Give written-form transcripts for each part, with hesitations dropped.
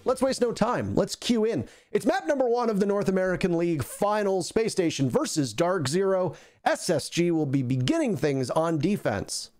let's waste no time. Let's cue in. It's map number 1 of the North American League Finals, Spacestation versus DarkZero. SSG will be beginning things on defense.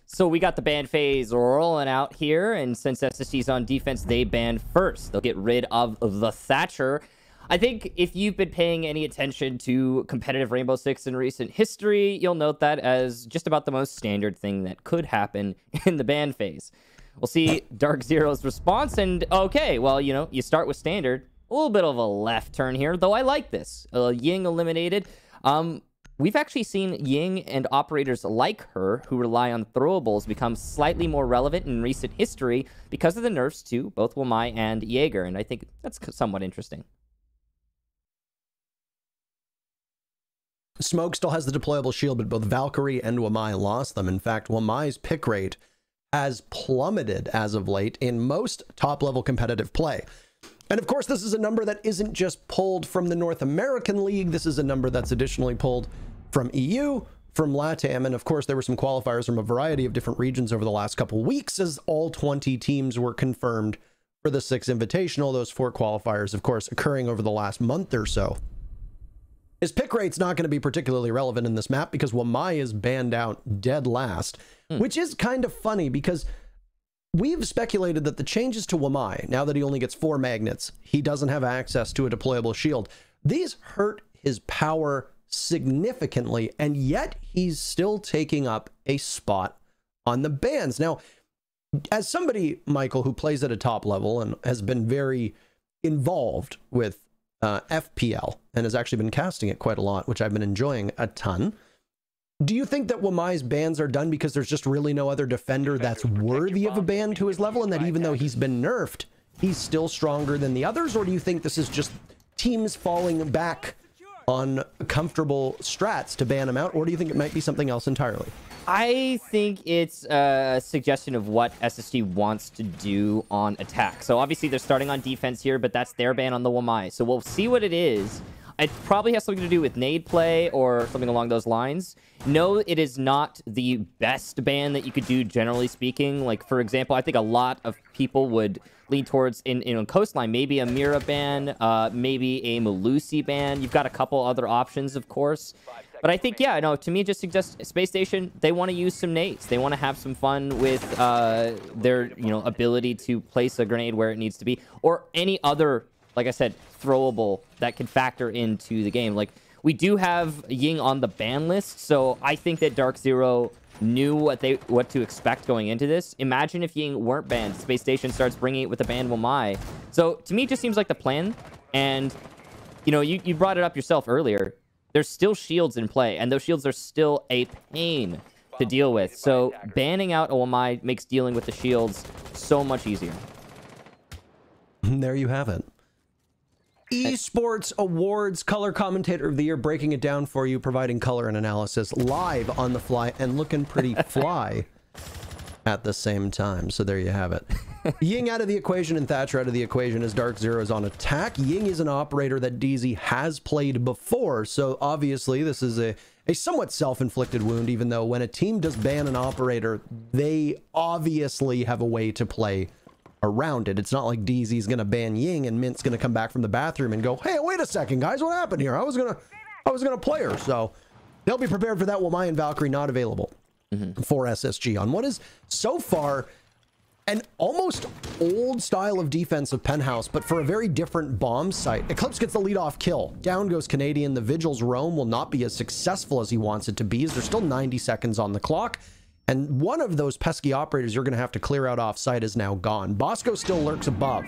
So we got the ban phase rolling out here, and since SSG's on defense, they ban first. They'll get rid of the Thatcher. I think if you've been paying any attention to competitive Rainbow Six in recent history, you'll note that as just about the most standard thing that could happen in the ban phase. We'll see DarkZero's response, and okay, well, you know, you start with standard. A little bit of a left turn here, though I like this. Ying eliminated. We've actually seen Ying and operators like her, who rely on throwables, become slightly more relevant in recent history because of the nerfs to both Wamai and Jaeger, and I think that's somewhat interesting. Smoke still has the deployable shield, but both Valkyrie and Wamai lost them. In fact, Wamai's pick rate has plummeted as of late in most top-level competitive play. And of course, this is a number that isn't just pulled from the North American League. This is a number that's additionally pulled from EU, from LATAM, and of course, there were some qualifiers from a variety of different regions over the last couple weeks as all 20 teams were confirmed for the 6 Invitational. Those 4 qualifiers, of course, occurring over the last month or so. His pick rate's not going to be particularly relevant in this map because Wamai is banned out dead last, which is kind of funny because we've speculated that the changes to Wamai, now that he only gets 4 magnets, he doesn't have access to a deployable shield. These hurt his power significantly, and yet he's still taking up a spot on the bans. Now, as somebody, Michael, who plays at a top level and has been very involved with FPL and has actually been casting it quite a lot, which I've been enjoying a ton. Do you think that Wamai's bans are done because there's just really no other defender that's worthy of a ban to his level, and that even though he's been nerfed, he's still stronger than the others? Or do you think this is just teams falling back on comfortable strats to ban him out? Or do you think it might be something else entirely? I think it's a suggestion of what SSG wants to do on attack. So obviously they're starting on defense here, but that's their ban on the Wamai. So we'll see what it is. It probably has something to do with nade play or something along those lines. No, it is not the best ban that you could do, generally speaking. Like, for example, I think a lot of people would lean towards, in Coastline, maybe a Mira ban, maybe a Malusi ban. You've got a couple other options, of course. But I think, yeah, no, to me, it just suggests Spacestation, they want to use some nades. They want to have some fun with their, ability to place a grenade where it needs to be, or any other, like I said, throwable that can factor into the game. Like, we do have Ying on the ban list, so I think that DarkZero knew what to expect going into this. Imagine if Ying weren't banned. Spacestation starts bringing it with the banned Wamai. So to me, it just seems like the plan. And, you brought it up yourself earlier. There's still shields in play, and those shields are still a pain to deal with. So banning out a Wamai makes dealing with the shields so much easier. There you have it. Esports Awards Color Commentator of the Year, breaking it down for you, providing color and analysis live on the fly and looking pretty fly at the same time. So there you have it. Ying out of the equation and Thatcher out of the equation as DarkZero is on attack. Ying is an operator that DZ has played before, so obviously this is a somewhat self-inflicted wound, even though when a team does ban an operator, they obviously have a way to play around it. It's not like DZ's gonna ban Ying and Mint's gonna come back from the bathroom and go, hey, wait a second, guys, what happened here? I was gonna play her. So they'll be prepared for that. Wamai and Valkyrie not available for SSG on what is so far an almost old style of defense of Penthouse, but for a very different bomb site. Eclipse gets the lead-off kill. Down goes Canadian. The Vigil's roam will not be as successful as he wants it to be, as there's still 90 seconds on the clock. And one of those pesky operators you're going to have to clear out off-site is now gone. Bosco still lurks above,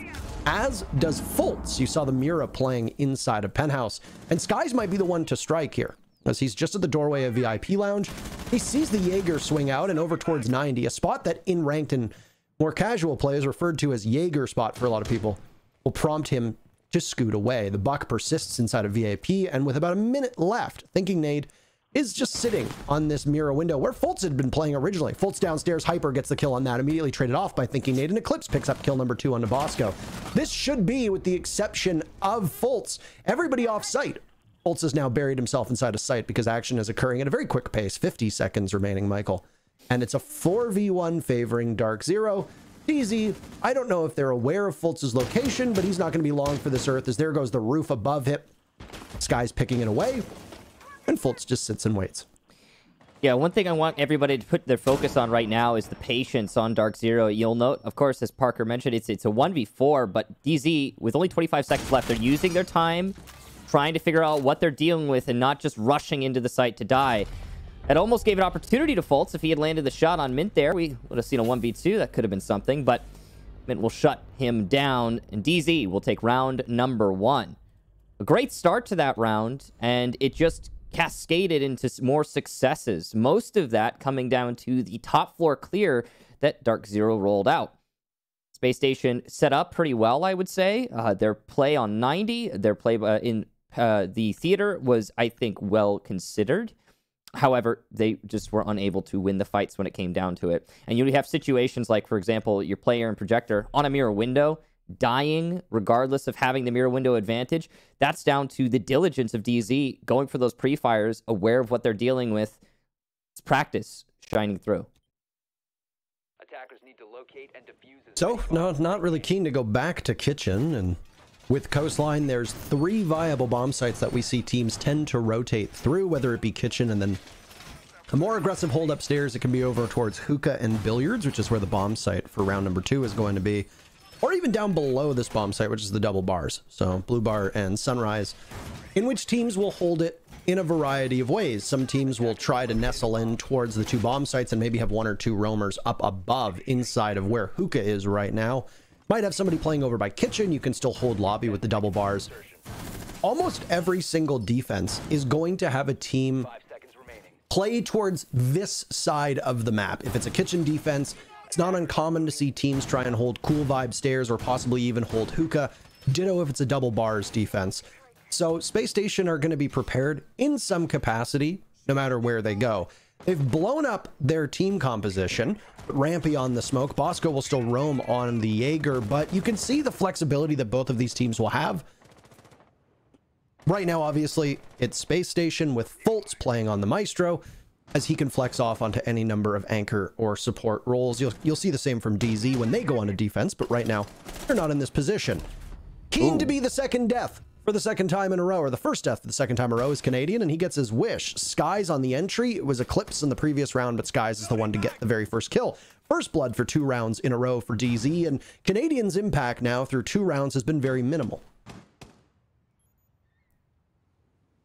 as does Fultz. You saw the Mira playing inside of Penthouse. And Skies might be the one to strike here, as he's just at the doorway of VIP Lounge. He sees the Jaeger swing out and over towards 90, a spot that in ranked and more casual play is referred to as Jaeger spot for a lot of people, will prompt him to scoot away. The buck persists inside of VIP, and with about a minute left, Thinking Nade is just sitting on this Mira window where Fultz had been playing originally. Fultz downstairs, Hyper gets the kill on that, immediately traded off by Thinking Nade, and Eclipse picks up kill number 2 on Bosco. This should be, with the exception of Fultz, everybody off site. Fultz has now buried himself inside a site because action is occurring at a very quick pace. 50 seconds remaining, Michael. And it's a 4v1 favoring DarkZero. DZ, I don't know if they're aware of Fultz's location, but he's not going to be long for this earth, as there goes the roof above him. Sky's picking it away, and Fultz just sits and waits. Yeah, one thing I want everybody to put their focus on right now is the patience on DarkZero. You'll note, of course, as Parker mentioned, it's a 1v4, but DZ, with only 25 seconds left, they're using their time, trying to figure out what they're dealing with, and not just rushing into the site to die. It almost gave an opportunity to Fultz. If he had landed the shot on Mint there, we would have seen a 1v2. That could have been something, but Mint will shut him down, and DZ will take round number 1. A great start to that round, and it just cascaded into more successes. Most of that coming down to the top floor clear that DarkZero rolled out. Spacestation set up pretty well, I would say. Their play on 90, their play in the theater was, I think, well considered. However, they just were unable to win the fights when it came down to it. And you have situations like, for example, your player and projector on a mirror window, dying regardless of having the mirror window advantage. That's down to the diligence of DZ going for those pre-fires, aware of what they're dealing with. It's practice shining through. Attackers need to locate and defuse. So, no, not really keen to go back to kitchen, and with Coastline, there's 3 viable bomb sites that we see teams tend to rotate through, whether it be kitchen and then a more aggressive hold upstairs. It can be over towards hookah and billiards, which is where the bomb site for round number 2 is going to be, or even down below this bomb site, which is the double bars. So Blue Bar and Sunrise, in which teams will hold it in a variety of ways. Some teams will try to nestle in towards the 2 bomb sites and maybe have 1 or 2 roamers up above inside of where hookah is right now. Might have somebody playing over by kitchen. You can still hold lobby with the double bars. Almost every single defense is going to have a team play towards this side of the map. If it's a kitchen defense, it's not uncommon to see teams try and hold cool vibe stairs or possibly even hold hookah. Ditto if it's a double bars defense. So Spacestation are going to be prepared in some capacity, no matter where they go. They've blown up their team composition. Rampy on the smoke. Bosco will still roam on the Jaeger, but you can see the flexibility that both of these teams will have. Right now, obviously, it's Spacestation with Fultz playing on the Maestro, as he can flex off onto any number of anchor or support roles. You'll see the same from DZ when they go on a defense, but right now, they're not in this position. Keen to be the second death for the second time in a row, or the first death for the second time in a row, is Canadian, and he gets his wish. Skies on the entry. It was Eclipse in the previous round, but Skies is the one to get the very first kill. First blood for 2 rounds in a row for DZ, and Canadian's impact now through 2 rounds has been very minimal.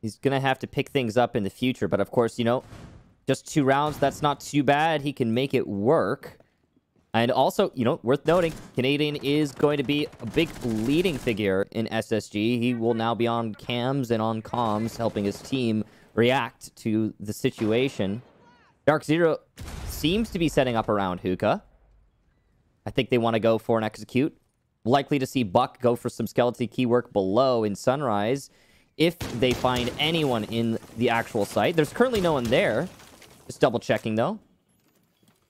He's going to have to pick things up in the future, but of course, you know, just 2 rounds, that's not too bad. He can make it work. And also, you know, worth noting, Canadian is going to be a big leading figure in SSG. He will now be on cams and on comms, helping his team react to the situation. DarkZero seems to be setting up around hookah. I think they want to go for an execute. Likely to see Buck go for some skeleton key work below in Sunrise if they find anyone in the actual site. There's currently no one there. Just double checking, though.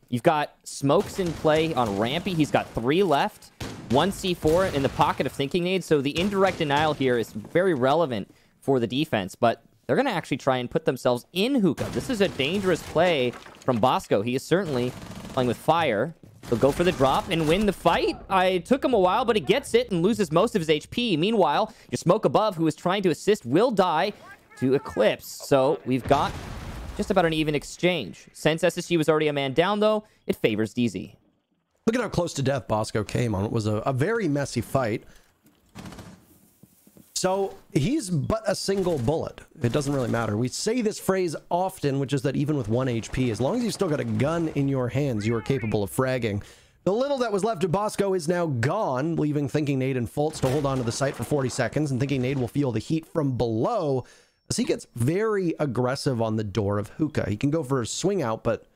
You've got smokes in play on Rampy. He's got 3 left. 1 C4 in the pocket of Thinking Nade. So the indirect denial here is very relevant for the defense. But they're going to actually try and put themselves in hookah. This is a dangerous play from Bosco. He is certainly playing with fire. He'll go for the drop and win the fight. It took him a while, but he gets it and loses most of his HP. Meanwhile, your smoke above, who is trying to assist, will die to Eclipse. So we've got just about an even exchange. Since SSG was already a man down, though, it favors DZ. Look at how close to death Bosco came on. It was a very messy fight. So he's but a single bullet. It doesn't really matter. We say this phrase often, which is that even with 1 HP, as long as you've still got a gun in your hands, you are capable of fragging. The little that was left of Bosco is now gone, leaving Thinking Nade and Fultz to hold on to the site for 40 seconds, and Thinking Nade will feel the heat from below as he gets very aggressive on the door of hookah. He can go for a swing out, but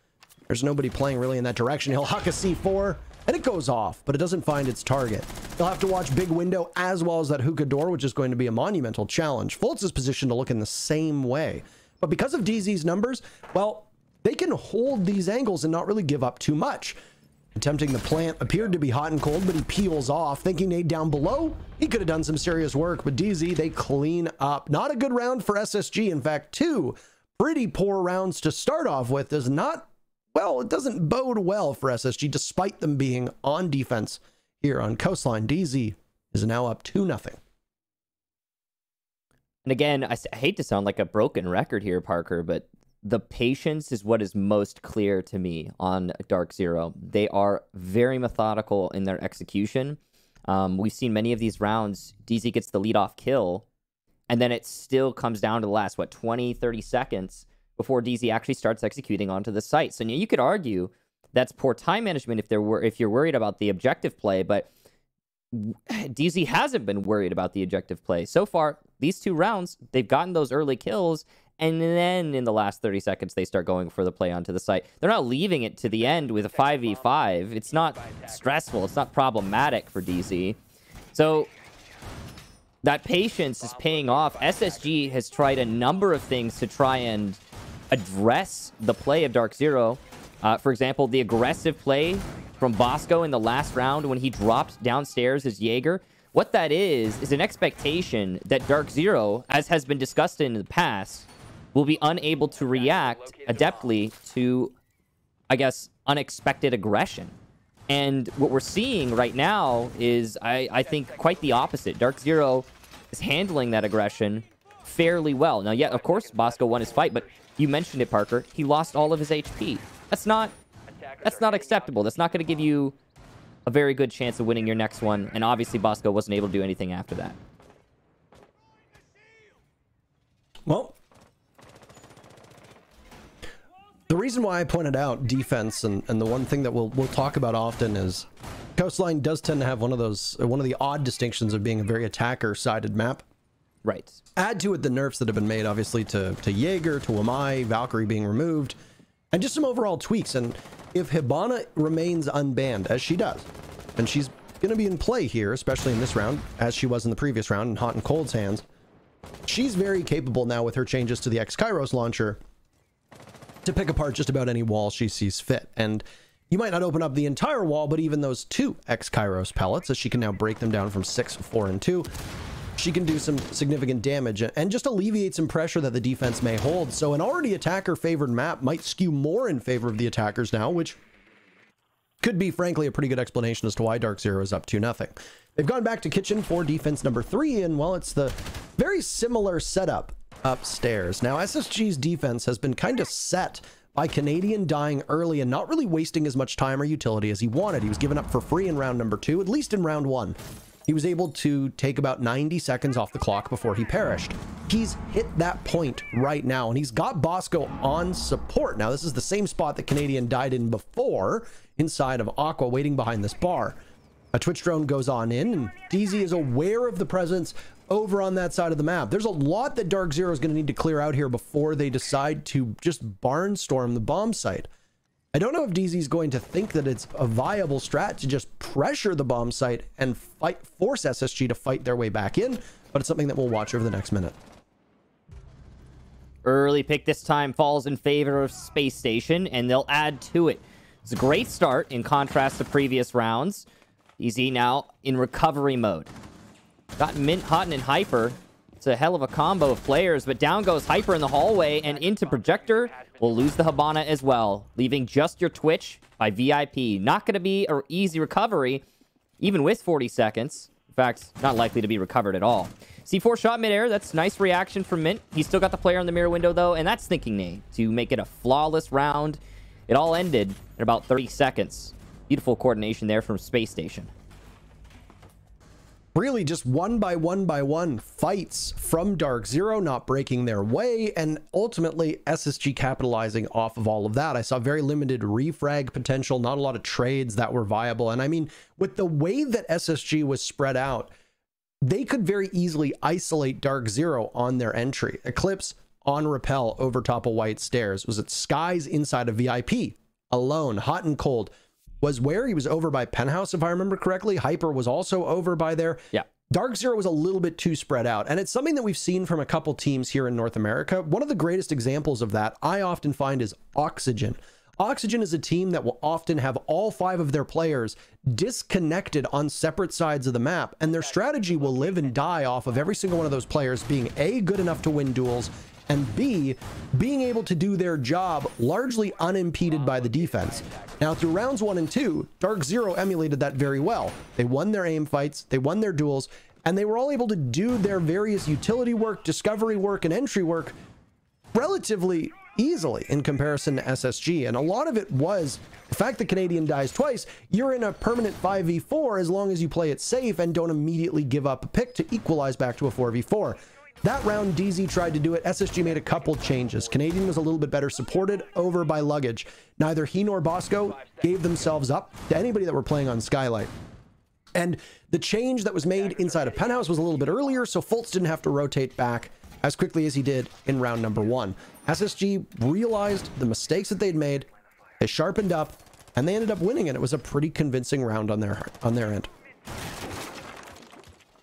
there's nobody playing really in that direction. He'll huck a C4, and it goes off, but it doesn't find its target. He'll have to watch big window as well as that hookah door, which is going to be a monumental challenge. Fultz is positioned to look in the same way, but because of DZ's numbers, well, they can hold these angles and not really give up too much. Attempting the plant appeared to be hot and cold, but he peels off. Thinking Nade down below, he could have done some serious work, but DZ, they clean up. Not a good round for SSG. In fact, 2 pretty poor rounds to start off with. Does not well, it doesn't bode well for SSG, despite them being on defense here on Coastline. DZ is now up 2-0. And again, I hate to sound like a broken record here, Parker, but the patience is what is most clear to me on DarkZero. They are very methodical in their execution. We've seen many of these rounds, DZ gets the lead-off kill, and then it still comes down to the last, 20, 30 seconds before DZ actually starts executing onto the site. So you could argue that's poor time management if you're worried about the objective play, but DZ hasn't been worried about the objective play. So far, these 2 rounds, they've gotten those early kills, and then in the last 30 seconds, they start going for the play onto the site. They're not leaving it to the end with a 5v5. It's not stressful. It's not problematic for DZ. So that patience is paying off. SSG has tried a number of things to try and address the play of DarkZero. For example, the aggressive play from Bosco in the last round when he dropped downstairs as Jaeger. What that is an expectation that DarkZero, as has been discussed in the past, will be unable to react adeptly to, I guess, unexpected aggression. And what we're seeing right now is, I think, quite the opposite. DarkZero is handling that aggression fairly well. Now, yeah, of course, Bosco won his fight, but you mentioned it, Parker. He lost all of his HP. That's not acceptable. That's not going to give you a very good chance of winning your next one. And obviously, Bosco wasn't able to do anything after that. Well, the reason why I pointed out defense and the one thing that we'll talk about often is Coastline does tend to have one of the odd distinctions of being a very attacker-sided map. Right. Add to it the nerfs that have been made, obviously, to Jaeger, to Wamai, Valkyrie being removed, and just some overall tweaks. And if Hibana remains unbanned, as she does, and she's going to be in play here, especially in this round, as she was in the previous round in Hot and Cold's hands, she's very capable now with her changes to the X-Kairos launcher to pick apart just about any wall she sees fit. And you might not open up the entire wall, but even those 2 X-Kairos pellets, as she can now break them down from 6, 4, and 2, she can do some significant damage and just alleviate some pressure that the defense may hold. So an already attacker-favored map might skew more in favor of the attackers now, which could be, frankly, a pretty good explanation as to why DarkZero is up 2-0. They've gone back to kitchen for defense number 3, and, well, it's the very similar setup upstairs. Now, SSG's defense has been kind of set by Canadian dying early and not really wasting as much time or utility as he wanted. He was given up for free in round number 2, at least in round 1. He was able to take about 90 seconds off the clock before he perished. He's hit that point right now, and he's got Bosco on support. Now, this is the same spot that Canadian died in before, inside of Aqua, waiting behind this bar. A Twitch drone goes on in, and DZ is aware of the presence over on that side of the map. There's a lot that DarkZero is going to need to clear out here before they decide to just barnstorm the bomb site. I don't know if DZ is going to think that it's a viable strat to just pressure the bomb site and force SSG to fight their way back in, but it's something that we'll watch over the next minute. Early pick this time falls in favor of Spacestation, and they'll add to it. It's a great start in contrast to previous rounds. DZ now in recovery mode. Got Mint, Hot, and Hyper. It's a hell of a combo of players, but down goes Hyper in the hallway, and into Projector. We'll lose the Hibana as well, leaving just your Twitch by VIP. Not going to be an easy recovery, even with 40 seconds. In fact, not likely to be recovered at all. C4 shot midair. That's nice reaction from Mint. He's still got the player in the mirror window, though, and that's thinking nade to make it a flawless round. It all ended in about 30 seconds. Beautiful coordination there from Spacestation. Really just one by one fights from DarkZero, not breaking their way, and ultimately SSG capitalizing off of all of that. I saw very limited refrag potential, not a lot of trades that were viable. And I mean, with the way that SSG was spread out, they could very easily isolate DarkZero on their entry. Eclipse on rappel over top of White Stairs. Was it Skies inside of VIP alone? Hot and Cold was where he was over by Penthouse, if I remember correctly. Hyper was also over by there. Yeah. DarkZero was a little bit too spread out, and it's something that we've seen from a couple teams here in North America. One of the greatest examples of that I often find is Oxygen. Oxygen is a team that will often have all 5 of their players disconnected on separate sides of the map, and their strategy will live and die off of every single one of those players being A, good enough to win duels, and B, being able to do their job largely unimpeded by the defense. Now, through rounds 1 and 2, DarkZero emulated that very well. They won their aim fights, they won their duels, and they were all able to do their various utility work, discovery work, and entry work relatively easily in comparison to SSG. And a lot of it was the fact that Canadian dies twice. You're in a permanent 5v4 as long as you play it safe and don't immediately give up a pick to equalize back to a 4v4. That round, DZ tried to do it. SSG made a couple changes. Canadian was a little bit better supported over by Luggage. Neither he nor Bosco gave themselves up to anybody that were playing on Skylight. And the change that was made inside of Penthouse was a little bit earlier, so Fultz didn't have to rotate back as quickly as he did in round number 1. SSG realized the mistakes that they'd made, they sharpened up, and they ended up winning, and it was a pretty convincing round on their end.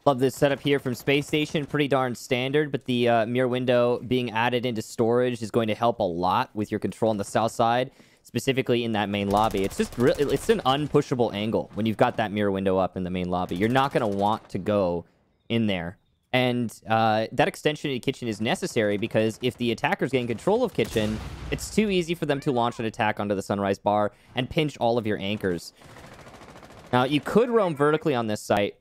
Love this setup here from Spacestation. Pretty darn standard, but the mirror window being added into storage is going to help a lot with your control on the south side, specifically in that main lobby. It's just really, it's an unpushable angle when you've got that mirror window up in the main lobby. You're not going to want to go in there. And that extension to kitchen is necessary because if the attackers gain control of kitchen, it's too easy for them to launch an attack onto the sunrise bar and pinch all of your anchors. Now, you could roam vertically on this site,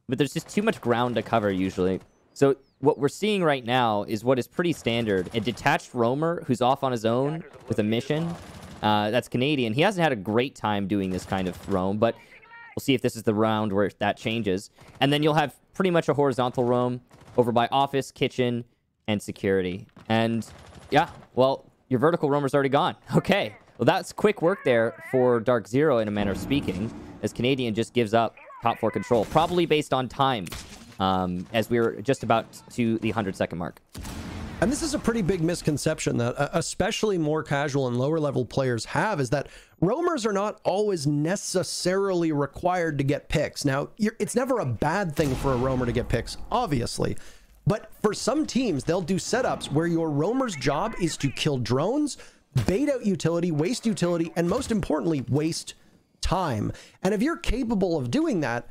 but there's just too much ground to cover usually. So what we're seeing right now is what is pretty standard. A detached roamer who's off on his own with a mission. That's Canadian. He hasn't had a great time doing this kind of roam, but we'll see if this is the round where that changes. And then you'll have pretty much a horizontal roam over by office, kitchen, and security. And yeah, well, your vertical roamer's already gone. Okay. Well, that's quick work there for DarkZero in a manner of speaking, as Canadian just gives up top 4 control, probably based on time, as we're just about to the 100-second mark. And this is a pretty big misconception that especially more casual and lower level players have, is that roamers are not always necessarily required to get picks. Now, it's never a bad thing for a roamer to get picks, obviously. But for some teams, they'll do setups where your roamer's job is to kill drones, bait out utility, and most importantly, waste time. And if you're capable of doing that,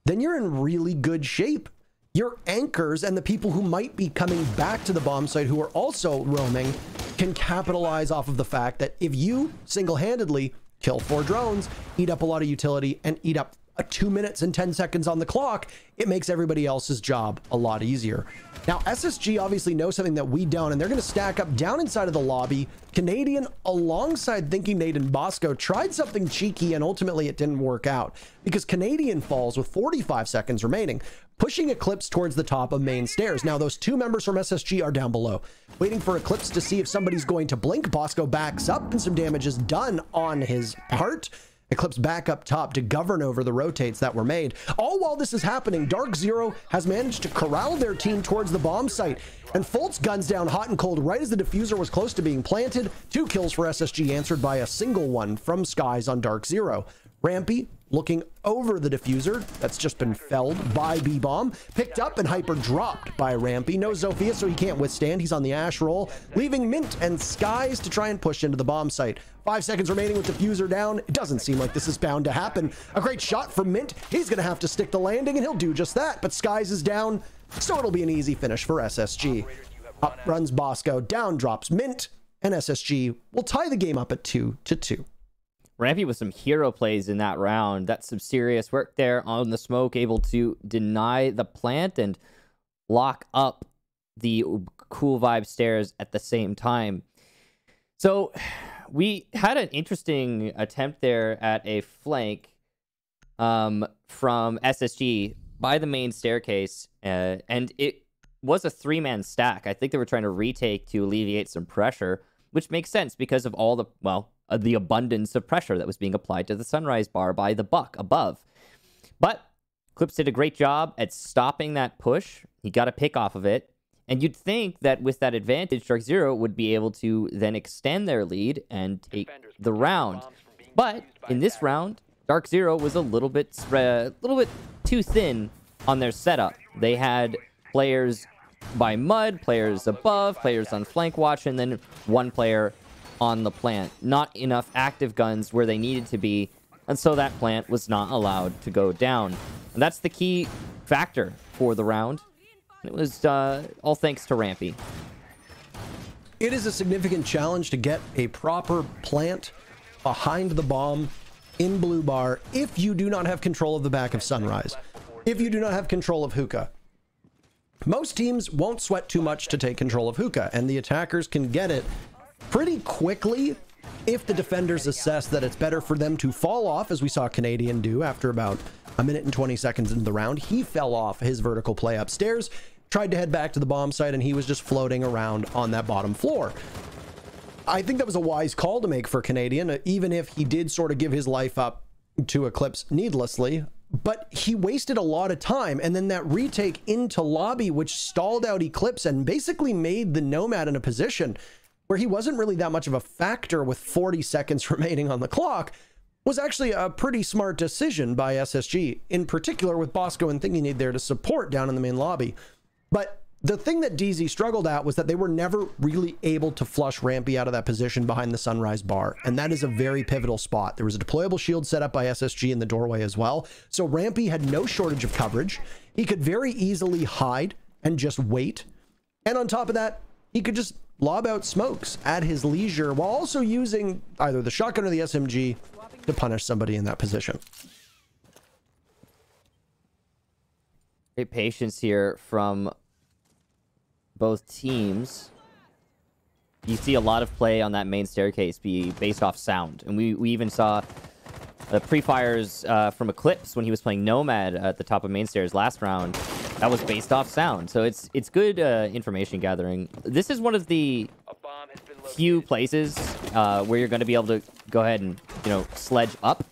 then you're in really good shape. Your anchors and the people who might be coming back to the bomb site who are also roaming can capitalize off of the fact that if you single-handedly kill 4 drones, eat up a lot of utility, and eat up 2 minutes and 10 seconds on the clock, it makes everybody else's job a lot easier. Now, SSG obviously knows something that we don't, and they're going to stack up down inside of the lobby. Canadian, alongside Thinking Nate and Bosco, tried something cheeky, and ultimately it didn't work out because Canadian falls with 45 seconds remaining, pushing Eclipse towards the top of main stairs. Now, those 2 members from SSG are down below, waiting for Eclipse to see if somebody's going to blink. Bosco backs up, and some damage is done on his part. Eclipse back up top to govern over the rotates that were made. All while this is happening, DarkZero has managed to corral their team towards the bomb site, and Fultz guns down hot and cold right as the diffuser was close to being planted. 2 kills for SSG, answered by a single one from Skies on DarkZero. Rampy, looking over the diffuser that's just been felled by B-Bomb, picked up and hyper dropped by Rampy. No Zofia, so he can't withstand. He's on the Ash roll, leaving Mint and Skies to try and push into the bomb site. 5 seconds remaining with diffuser down. It doesn't seem like this is bound to happen. A great shot from Mint. He's going to have to stick the landing, and he'll do just that. But Skies is down, so it'll be an easy finish for SSG. Up runs Bosco, down drops Mint, and SSG will tie the game up at 2-2. Rampy with some hero plays in that round. That's some serious work there on the smoke, able to deny the plant and lock up the cool vibe stairs at the same time. So we had an interesting attempt there at a flank from SSG by the main staircase, and it was a 3-man stack. I think they were trying to retake to alleviate some pressure, which makes sense because of all the, well, the abundance of pressure that was being applied to the sunrise bar by the buck above. But Clips did a great job at stopping that push. He got a pick off of it. And you'd think that with that advantage, DarkZero would be able to then extend their lead and take the round. But in this round, DarkZero was a little bit too thin on their setup. They had players by mud, players above, players on flank watch, and then 1 player on the plant. Not enough active guns where they needed to be, and so that plant was not allowed to go down. And that's the key factor for the round. It was all thanks to Rampy. It is a significant challenge to get a proper plant behind the bomb in Blue Bar if you do not have control of the back of Sunrise, if you do not have control of Hookah. Most teams won't sweat too much to take control of Hookah, and the attackers can get it pretty quickly if the defenders assess that it's better for them to fall off, as we saw Canadian do after about a minute and 20 seconds into the round. He fell off his vertical play upstairs, tried to head back to the bomb site, and he was just floating around on that bottom floor. I think that was a wise call to make for Canadian, even if he did sort of give his life up to Eclipse needlessly. But he wasted a lot of time, and then that retake into lobby, which stalled out Eclipse and basically made the Nomad in a position where he wasn't really that much of a factor with 40 seconds remaining on the clock, was actually a pretty smart decision by SSG, in particular with Bosco and Thingy Need there to support down in the main lobby. But the thing that DZ struggled at was that they were never really able to flush Rampy out of that position behind the Sunrise bar. And that is a very pivotal spot. There was a deployable shield set up by SSG in the doorway as well. So Rampy had no shortage of coverage. He could very easily hide and just wait. And on top of that, he could just lob out smokes at his leisure while also using either the shotgun or the SMG to punish somebody in that position. Great patience here from both teams. You see a lot of play on that main staircase be based off sound. And we even saw the pre-fires from Eclipse when he was playing Nomad at the top of main stairs last round. That was based off sound. So it's good information gathering. This is one of the few places where you're going to be able to go ahead and, sledge up.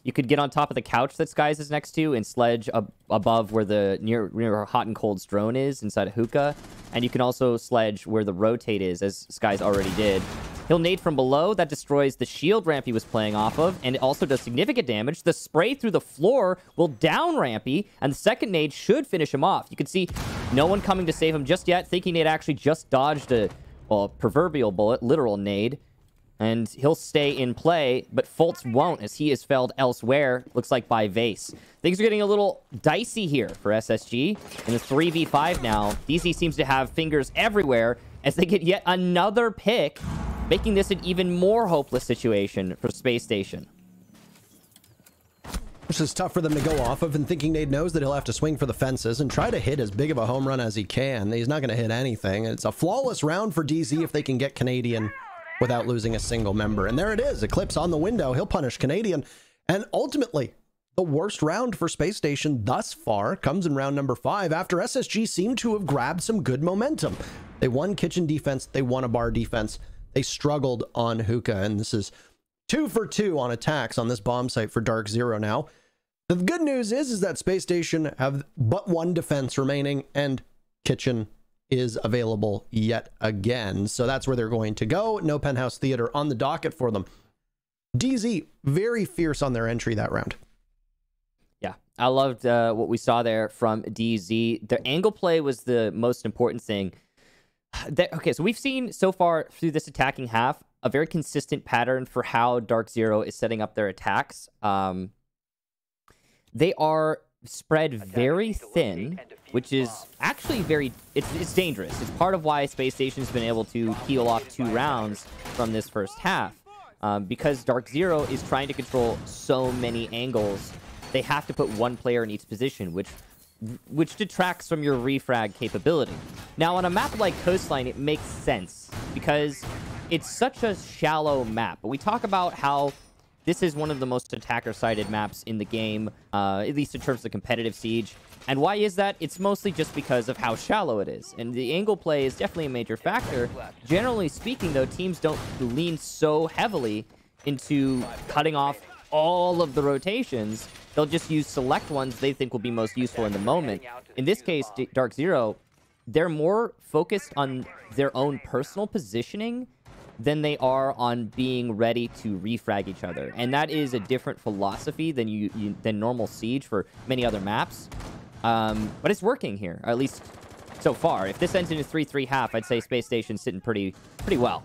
You could get on top of the couch that Skies is next to and sledge above where the near Hot and Cold's drone is inside of Hookah. And you can also sledge where the rotate is, as Skies already did. He'll nade from below. That destroys the shield ramp he was playing off of, and it also does significant damage. The spray through the floor will down Rampy, and the second nade should finish him off. You can see no one coming to save him just yet. Thinking Nade actually just dodged a proverbial bullet, literal nade. And he'll stay in play, but Fultz won't, as he is felled elsewhere, looks like by Vase. Things are getting a little dicey here for SSG. In the 3v5 now, DZ seems to have fingers everywhere as they get yet another pick, making this an even more hopeless situation for Spacestation. Which is tough for them to go off of, and Thinking Nade knows that he'll have to swing for the fences and try to hit as big of a home run as he can. He's not going to hit anything. It's a flawless round for DZ if they can get Canadian without losing a single member. And there it is, Eclipse on the window. He'll punish Canadian. And ultimately, the worst round for Space Station thus far comes in round number 5 after SSG seemed to have grabbed some good momentum. They won kitchen defense. They won a bar defense. They struggled on Hookah. And this is 2 for 2 on attacks on this bomb site for DarkZero now. The good news is that Space Station have but one defense remaining, and kitchen is available yet again. So that's where they're going to go. No Penthouse Theater on the docket for them. DZ, very fierce on their entry that round. Yeah, I loved what we saw there from DZ. The angle play was the most important thing. Okay, so we've seen so far through this attacking half a very consistent pattern for how DarkZero is setting up their attacks. They are spread very thin, which is actually it's dangerous. It's part of why Space Station's been able to peel off 2 rounds from this first half. Because DarkZero is trying to control so many angles, they have to put one player in each position, which detracts from your refrag capability. Now, on a map like Coastline, it makes sense because it's such a shallow map. But we talk about how this is one of the most attacker-sided maps in the game, at least in terms of competitive Siege. And why is that? It's mostly just because of how shallow it is. And the angle play is definitely a major factor. Generally speaking, though, teams don't lean so heavily into cutting off all of the rotations. They'll just use select ones they think will be most useful in the moment. In this case, DarkZero, they're more focused on their own personal positioning than they are on being ready to refrag each other. And that is a different philosophy than normal Siege for many other maps. But it's working here, or at least so far. If this ends in a 3-3 half, I'd say Space Station's sitting pretty well.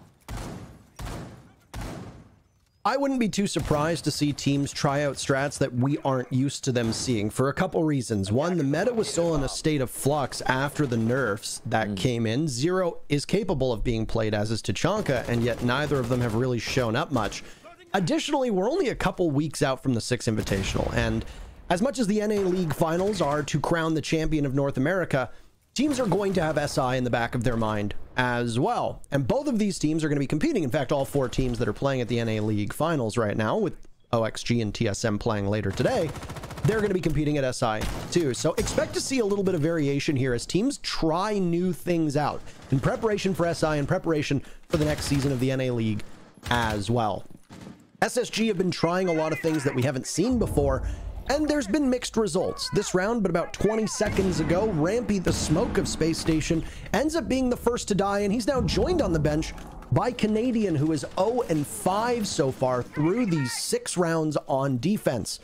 I wouldn't be too surprised to see teams try out strats that we aren't used to them seeing for a couple reasons. One, the meta was still in a state of flux after the nerfs that came in. Zero is capable of being played, as is Tachanka, and yet neither of them have really shown up much. Additionally, we're only a couple weeks out from the 6 Invitational, and as much as the NA League finals are to crown the champion of North America, teams are going to have SI in the back of their mind as well. And both of these teams are going to be competing. In fact, all 4 teams that are playing at the NA League finals right now, with OXG and TSM playing later today, they're going to be competing at SI too. So expect to see a little bit of variation here as teams try new things out in preparation for SI and preparation for the next season of the NA League as well. SSG have been trying a lot of things that we haven't seen before, and there's been mixed results. This round, but about 20 seconds ago, Rampy, the smoke of Space Station, ends up being the first to die, and he's now joined on the bench by Canadian, who is 0-5 so far through these 6 rounds on defense.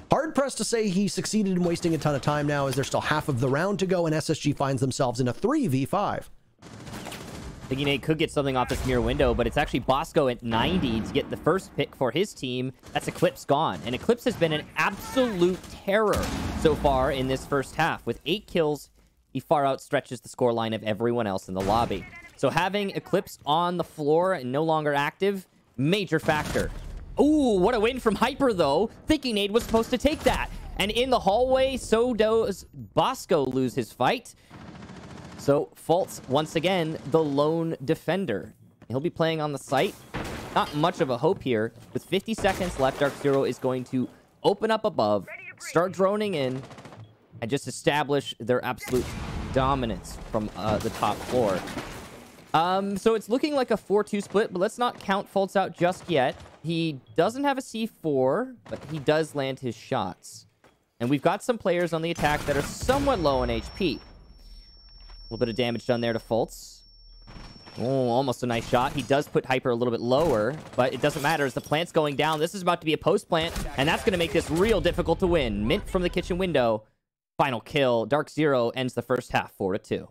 Hard pressed to say he succeeded in wasting a ton of time now, as there's still half of the round to go, and SSG finds themselves in a 3v5. Thinking Nate could get something off this mirror window, but it's actually Bosco at 90 to get the first pick for his team. That's Eclipse gone. And Eclipse has been an absolute terror so far in this first half. With 8 kills, he far outstretches the scoreline of everyone else in the lobby. So having Eclipse on the floor and no longer active, major factor. Ooh, what a win from Hyper, though. Thinking Nate was supposed to take that. And in the hallway, so does Bosco lose his fight. So, Fultz, once again, the lone defender. He'll be playing on the site. Not much of a hope here. With 50 seconds left, DarkZero is going to open up above, start droning in, and just establish their absolute dominance from the top floor. So it's looking like a 4-2 split, but let's not count Fultz out just yet. He doesn't have a C4, but he does land his shots. And we've got some players on the attack that are somewhat low on HP. A little bit of damage done there to Fultz. Oh, almost a nice shot. He does put Hyper a little bit lower, but it doesn't matter as the plant's going down. This is about to be a post plant, and that's going to make this real difficult to win. Mint from the kitchen window. Final kill. DarkZero ends the first half 4-2.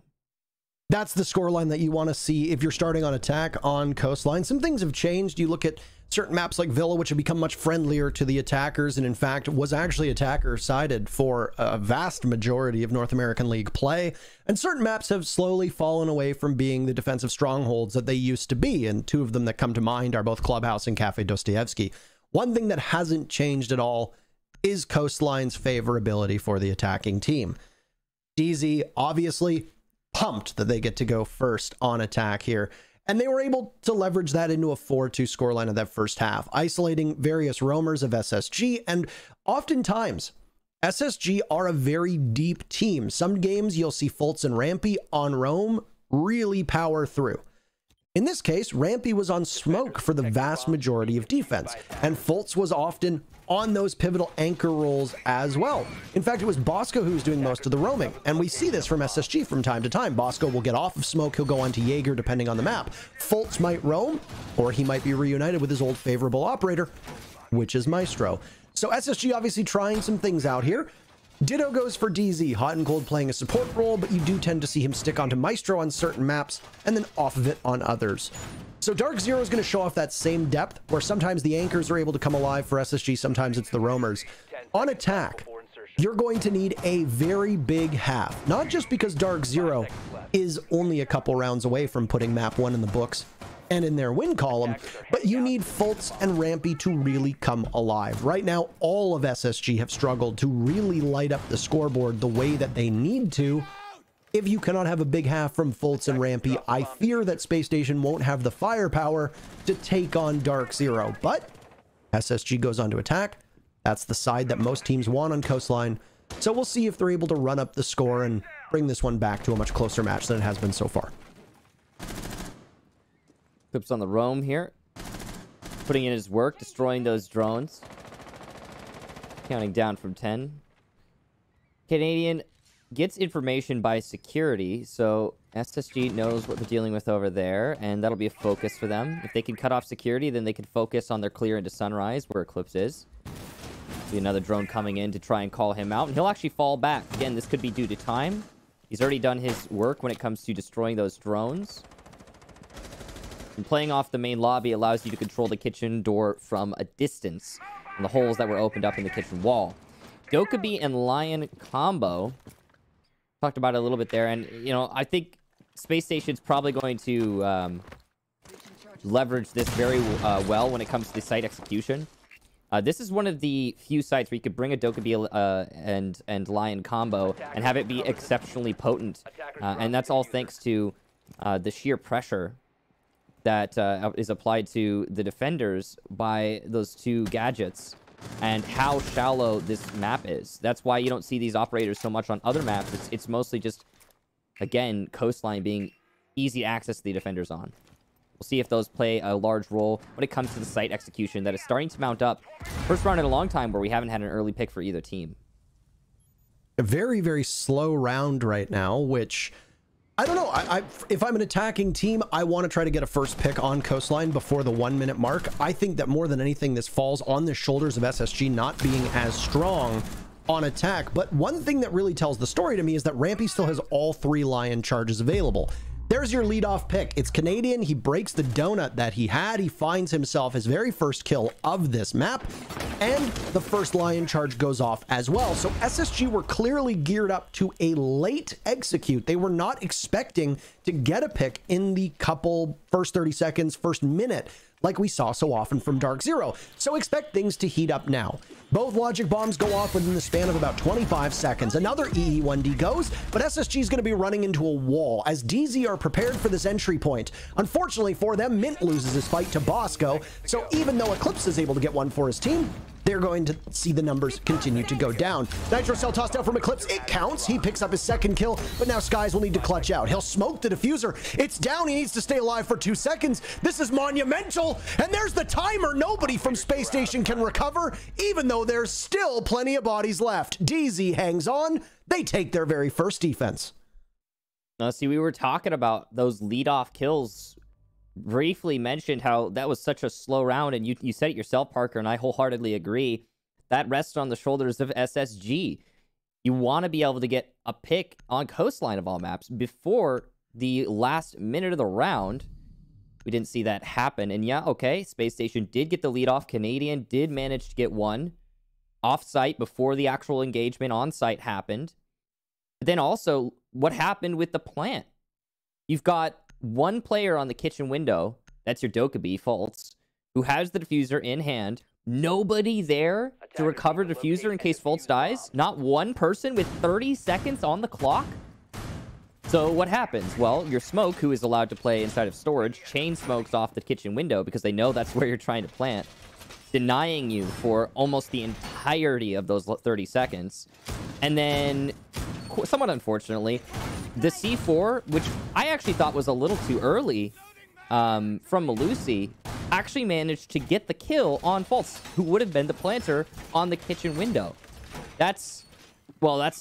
That's the scoreline that you want to see if you're starting on attack on Coastline. Some things have changed. You look at certain maps like Villa, which have become much friendlier to the attackers, and in fact was actually attacker-sided for a vast majority of North American League play. And certain maps have slowly fallen away from being the defensive strongholds that they used to be, and 2 of them that come to mind are both Clubhouse and Cafe Dostoevsky. One thing that hasn't changed at all is Coastline's favorability for the attacking team. DZ, obviously, pumped that they get to go first on attack here, and they were able to leverage that into a 4-2 scoreline of that first half, isolating various roamers of SSG. And oftentimes SSG are a very deep team. Some games you'll see Fultz and Rampy on roam really power through. In this case, Rampy was on smoke for the vast majority of defense, and Fultz was often on those pivotal anchor roles as well. In fact, it was Bosco who was doing most of the roaming, and we see this from SSG from time to time. Bosco will get off of smoke, he'll go on to Jaeger depending on the map. Fultz might roam, or he might be reunited with his old favorable operator, which is Maestro. So SSG obviously trying some things out here. Ditto goes for DZ, hot and cold playing a support role, but you do tend to see him stick onto Maestro on certain maps and then off of it on others. So DarkZero is going to show off that same depth, where sometimes the anchors are able to come alive for SSG, sometimes it's the roamers. On attack, you're going to need a very big half, not just because DarkZero is only a couple rounds away from putting map 1 in the books and in their win column, but you need Fultz and Rampy to really come alive. Right now, all of SSG have struggled to really light up the scoreboard the way that they need to. If you cannot have a big half from Fultz and Rampy, I fear that Space Station won't have the firepower to take on DarkZero. But SSG goes on to attack. That's the side that most teams want on Coastline. So we'll see if they're able to run up the score and bring this one back to a much closer match than it has been so far. Clips on the roam here. Putting in his work, destroying those drones. Counting down from 10. Canadian gets information by security, so SSG knows what they're dealing with over there, and that'll be a focus for them. If they can cut off security, then they can focus on their clear into Sunrise, where Eclipse is. See another drone coming in to try and call him out, and he'll actually fall back. Again, this could be due to time. He's already done his work when it comes to destroying those drones. And playing off the main lobby allows you to control the kitchen door from a distance, and the holes that were opened up in the kitchen wall. Dokkaebi and Lion combo, talked about it a little bit there, and you know, I think Space Station's probably going to leverage this very well when it comes to the site execution. This is one of the few sites where you could bring a Dokkaebi and Lion combo and have it be exceptionally potent, and that's all thanks to the sheer pressure that is applied to the defenders by those two gadgets and how shallow this map is. That's why you don't see these operators so much on other maps. It's mostly just, again, coastline being easy to access the defenders on. We'll see if those play a large role when it comes to the site execution that is starting to mount up. First round in a long time where we haven't had an early pick for either team. A very, very slow round right now, which I don't know. If I'm an attacking team, I want to try to get a first pick on coastline before the 1 minute mark. I think that more than anything, this falls on the shoulders of SSG not being as strong on attack. But one thing that really tells the story to me is that Rampy still has all 3 Lion charges available. There's your leadoff pick. It's Canadian. He breaks the donut that he had. He finds himself his very first kill of this map, and the first Lion charge goes off as well. So SSG were clearly geared up to a late execute. They were not expecting to get a pick in the first 30 seconds, first minute, like we saw so often from DarkZero. So expect things to heat up now. Both logic bombs go off within the span of about 25 seconds. Another EE1D goes, but SSG is going to be running into a wall as DZ are prepared for this entry point. Unfortunately for them, Mint loses his fight to Bosco, so even though Eclipse is able to get one for his team, they're going to see the numbers continue to go down. Nitro Cell tossed out from Eclipse. It counts. He picks up his second kill, but now Skies will need to clutch out. He'll smoke the diffuser. It's down. He needs to stay alive for 2 seconds. This is monumental. And there's the timer. Nobody from Space Station can recover, even though there's still plenty of bodies left. DZ hangs on. They take their very first defense. Now, see, we were talking about those leadoff kills. Briefly mentioned how that was such a slow round, and you said it yourself, Parker, and I wholeheartedly agree. That rests on the shoulders of SSG. You want to be able to get a pick on coastline of all maps before the last minute of the round. We didn't see that happen, and yeah, okay, Space Station did get the lead off. Canadian did manage to get one off-site before the actual engagement on-site happened. But then also, what happened with the plant? You've got one player on the kitchen window, that's your Dokkaebi, Fultz, who has the diffuser in hand. Nobody there to recover the diffuser in case Fultz dies. Not one person with 30 seconds on the clock. So what happens? Well, your Smoke, who is allowed to play inside of storage, chain smokes off the kitchen window because they know that's where you're trying to plant, denying you for almost the entirety of those 30 seconds. And then, somewhat unfortunately, the C4, which I actually thought was a little too early from Malusi, actually managed to get the kill on Fultz, who would have been the planter on the kitchen window. That's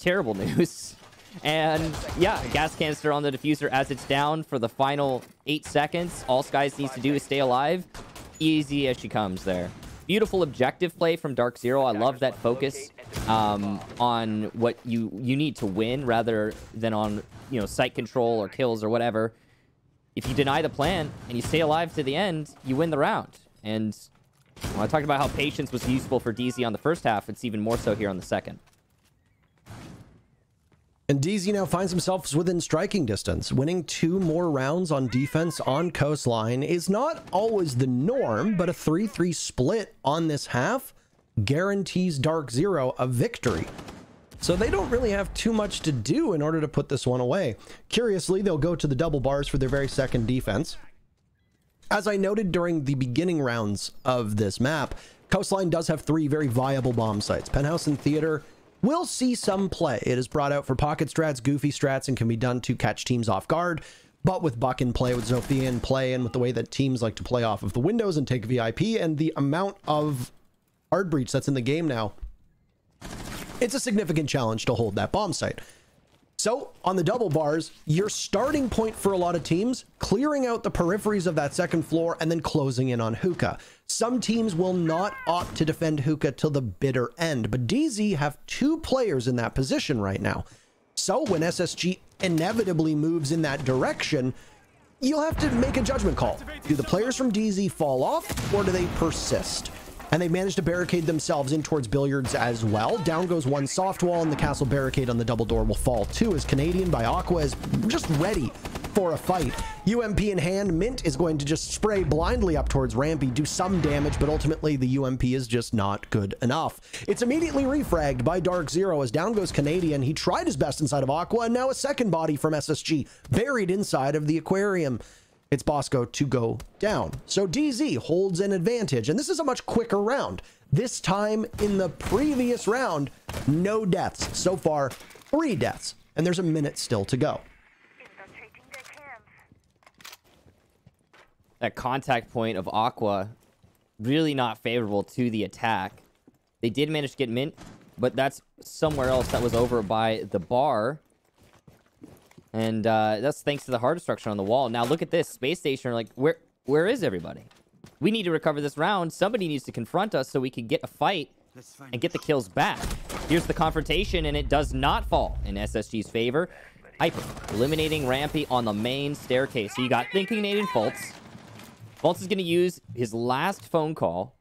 terrible news. And yeah, gas canister on the diffuser as it's down for the final 8 seconds. All Skies needs to do is stay alive. Easy as she comes there. Beautiful objective play from DarkZero. I love that focus on what you need to win rather than on, you know, site control or kills or whatever. If you deny the plan and you stay alive to the end, you win the round. And when I talked about how patience was useful for DZ on the first half, it's even more so here on the second. And DZ now finds himself within striking distance. Winning 2 more rounds on defense on coastline is not always the norm, but a 3-3 split on this half guarantees DarkZero a victory. So they don't really have too much to do in order to put this one away. Curiously, they'll go to the double bars for their very second defense. As I noted during the beginning rounds of this map, coastline does have 3 very viable bomb sites. Penthouse and Theater will see some play. It is brought out for pocket strats, goofy strats, and can be done to catch teams off guard. But with Buck in play, with Zofia in play, and with the way that teams like to play off of the windows and take VIP, and the amount of hard breach that's in the game now, it's a significant challenge to hold that bomb site. So on the double bars, your starting point for a lot of teams, clearing out the peripheries of that second floor and then closing in on Hookah. Some teams will not opt to defend Hookah till the bitter end, but DZ have 2 players in that position right now. So when SSG inevitably moves in that direction, you'll have to make a judgment call. Do the players from DZ fall off, or do they persist? And they managed to barricade themselves in towards Billiards as well. Down goes one soft wall, and the castle barricade on the double door will fall too, as Canadian by Aqua is just ready for a fight. UMP in hand, Mint is going to just spray blindly up towards Rampy, do some damage, but ultimately the UMP is just not good enough. It's immediately refragged by DarkZero as down goes Canadian. He tried his best inside of Aqua, and now a second body from SSG buried inside of the aquarium. It's Bosco to go down. So DZ holds an advantage, and this is a much quicker round. This time in the previous round, no deaths. So far, 3 deaths, and there's a minute still to go. That contact point of Aqua, really not favorable to the attack. They did manage to get Mint, but that's somewhere else that was over by the bar. And that's thanks to the hard destruction on the wall. Now look at this. Spacestation are like, where is everybody? We need to recover this round. Somebody needs to confront us so we can get a fight and get the kills back. Here's the confrontation, and it does not fall in SSG's favor. Hyper eliminating Rampy on the main staircase. So you got Thinking Canadian Fultz. Fultz is going to use his last phone call.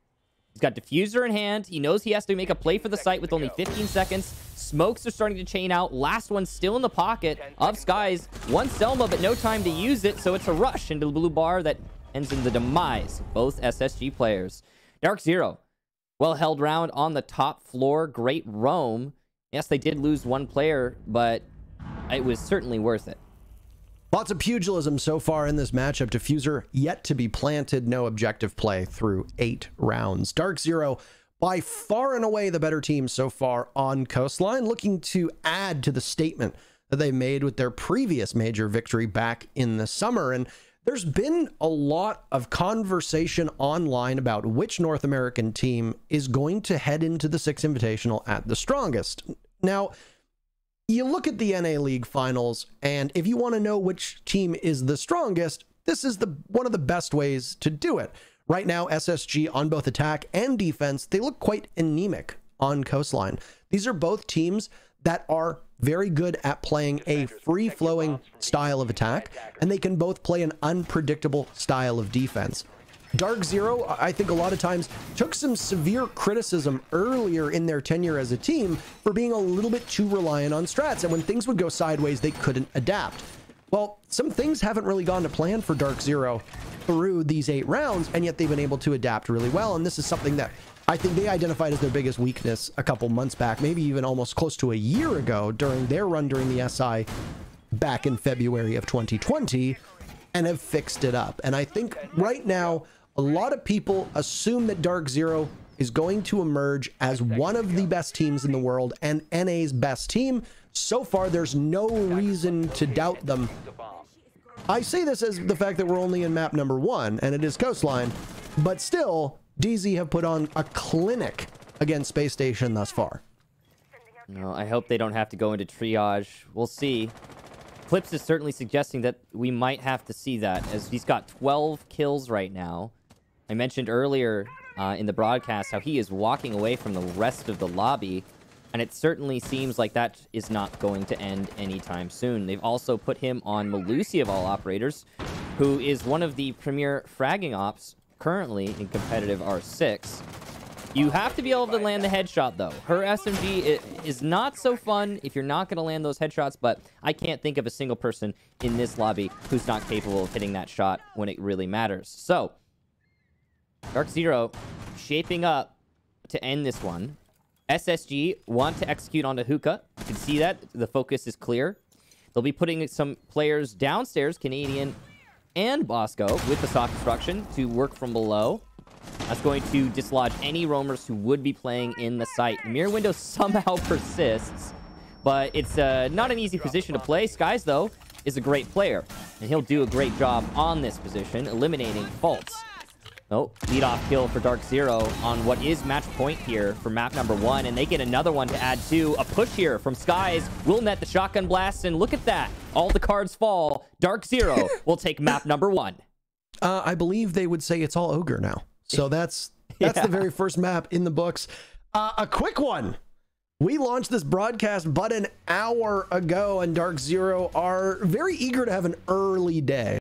He's got Diffuser in hand. He knows he has to make a play for the site with only 15 seconds. Smokes are starting to chain out. Last one still in the pocket of Skies. One Selma, but no time to use it. So it's a rush into the blue bar that ends in the demise of both SSG players. DarkZero, well held round on the top floor. Great roam. Yes, they did lose one player, but it was certainly worth it. Lots of pugilism so far in this matchup. Diffuser yet to be planted. No objective play through 8 rounds. DarkZero, by far and away the better team so far on Coastline, looking to add to the statement that they made with their previous major victory back in the summer. And there's been a lot of conversation online about which North American team is going to head into the 6 Invitational at the strongest. Now, you look at the NA League finals, and if you want to know which team is the strongest, this is one of the best ways to do it. Right now, SSG on both attack and defense, they look quite anemic on Coastline. These are both teams that are very good at playing a free-flowing style of attack, and they can both play an unpredictable style of defense. DarkZero, I think a lot of times, took some severe criticism earlier in their tenure as a team for being a little bit too reliant on strats, and when things would go sideways, they couldn't adapt. Well, some things haven't really gone to plan for DarkZero through these 8 rounds, and yet they've been able to adapt really well, and this is something that I think they identified as their biggest weakness a couple months back, maybe even almost close to a year ago during their run during the SI back in February of 2020, and have fixed it up. And I think right now, a lot of people assume that DarkZero is going to emerge as one of the best teams in the world and NA's best team. So far, there's no reason to doubt them. I say this as the fact that we're only in map number 1, and it is Coastline, but still, DZ have put on a clinic against Spacestation thus far. No, I hope they don't have to go into triage. We'll see. Clips is certainly suggesting that we might have to see that, as he's got 12 kills right now. I mentioned earlier in the broadcast how he is walking away from the rest of the lobby, and it certainly seems like that is not going to end anytime soon. They've also put him on Malusi of all operators, who is one of the premier fragging ops currently in competitive R6. You have to be able to land the headshot, though. Her SMG is not so fun if you're not going to land those headshots, but I can't think of a single person in this lobby who's not capable of hitting that shot when it really matters. So, DarkZero shaping up to end this one. SSG want to execute onto Hookah. You can see that. The focus is clear. They'll be putting some players downstairs, Canadian and Bosco, with the soft destruction to work from below. That's going to dislodge any roamers who would be playing in the site. The mirror window somehow persists, but it's not an easy position to play. Skies, though, is a great player, and he'll do a great job on this position, eliminating Fultz. Oh, lead-off kill for DarkZero on what is match point here for map number 1, and they get another one to add to. A push here from Skies will net the shotgun blast, and look at that. All the cards fall. DarkZero will take map number 1. I believe they would say it's all Ogre now. So that's the very first map in the books. A quick one. We launched this broadcast but an hour ago, and DarkZero are very eager to have an early day.